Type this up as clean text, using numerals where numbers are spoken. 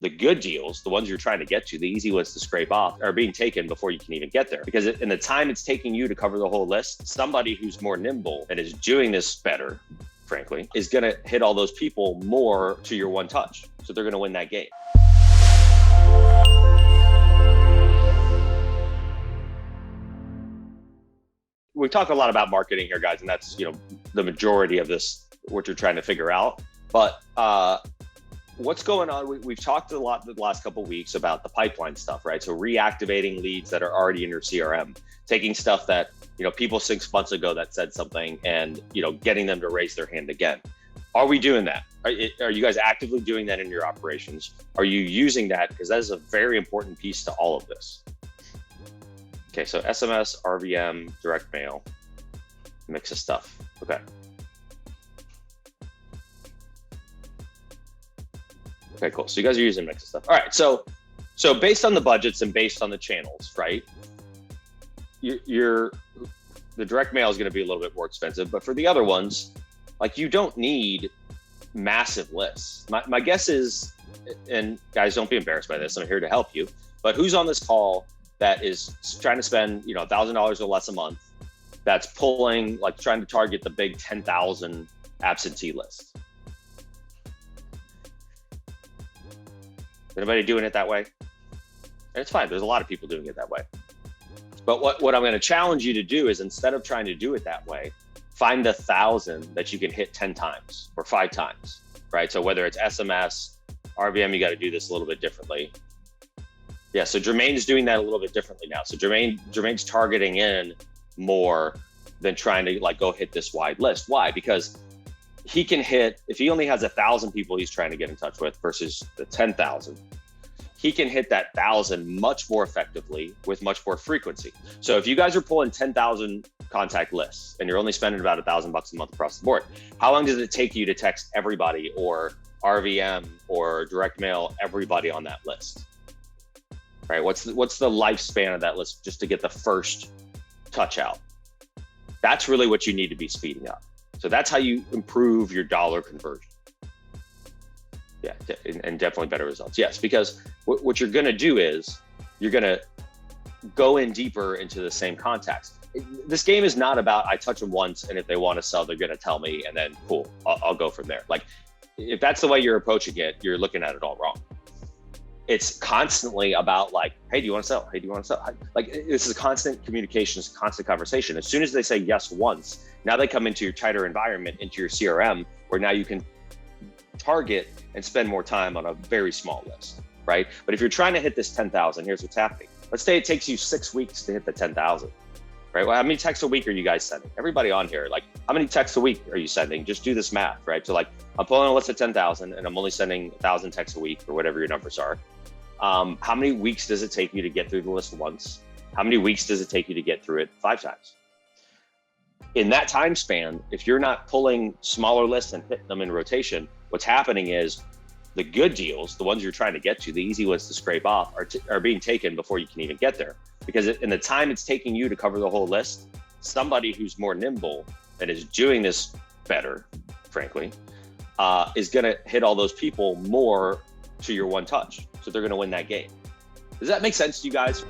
The good deals, the ones you're trying to get to, the easy ones to scrape off, are being taken before you can even get there. Because in the time it's taking you to cover the whole list, somebody who's more nimble and is doing this better, frankly, is going to hit all those people more to your one touch. So they're going to win that game. We talk a lot about marketing here, guys, and that's, the majority of this, what you're trying to figure out. But what's going on? We've talked a lot the last couple of weeks about the pipeline stuff, right? So reactivating leads that are already in your CRM, taking stuff that, people 6 months ago that said something and, getting them to raise their hand again. Are we doing that? Are you guys actively doing that in your operations? Are you using that? Because that is a very important piece to all of this. Okay, so SMS, RVM, direct mail, mix of stuff. Okay. Okay, cool. So you guys are using a mix of stuff. All right, so based on the budgets and based on the channels, right? The direct mail is going to be a little bit more expensive, but for the other ones, you don't need massive lists. My guess is, and guys, don't be embarrassed by this, I'm here to help you, but who's on this call that is trying to spend, $1,000 or less a month, that's pulling, trying to target the big 10,000 absentee list? Anybody doing it that way? And it's fine. There's a lot of people doing it that way. But what I'm going to challenge you to do is, instead of trying to do it that way, find 1,000 that you can hit 10 times or 5 times, right? So whether it's SMS, RVM, you got to do this a little bit differently. Yeah, so Jermaine's doing that a little bit differently now. So Jermaine's targeting in more than trying to go hit this wide list. Why? Because he can hit, if he only has 1,000 people he's trying to get in touch with versus the 10,000, he can hit that 1,000 much more effectively with much more frequency. So if you guys are pulling 10,000 contact lists and you're only spending about $1,000 a month across the board, how long does it take you to text everybody or RVM or direct mail everybody on that list? Right? What's the lifespan of that list just to get the first touch out? That's really what you need to be speeding up. So that's how you improve your dollar conversion. Yeah, and definitely better results. Yes, because what you're going to do is you're going to go in deeper into the same contacts. This game is not about I touch them once and if they want to sell, they're going to tell me and then cool, I'll go from there. If that's the way you're approaching it, you're looking at it all wrong. It's constantly about hey, do you want to sell? Hey, do you want to sell? This is constant communication, constant conversation. As soon as they say yes once, now they come into your tighter environment, into your CRM, where now you can target and spend more time on a very small list, right? But if you're trying to hit this 10,000, here's what's happening. Let's say it takes you 6 weeks to hit the 10,000, right? Well, how many texts a week are you guys sending? Everybody on here, how many texts a week are you sending? Just do this math, right? So I'm pulling a list of 10,000 and I'm only sending 1,000 texts a week or whatever your numbers are. How many weeks does it take you to get through the list once? How many weeks does it take you to get through it 5 times? In that time span, if you're not pulling smaller lists and hitting them in rotation, what's happening is the good deals, the ones you're trying to get to, the easy ones to scrape off, are being taken before you can even get there. Because in the time it's taking you to cover the whole list, somebody who's more nimble and is doing this better, frankly, is going to hit all those people more to your one touch. So they're going to win that game. Does that make sense to you guys?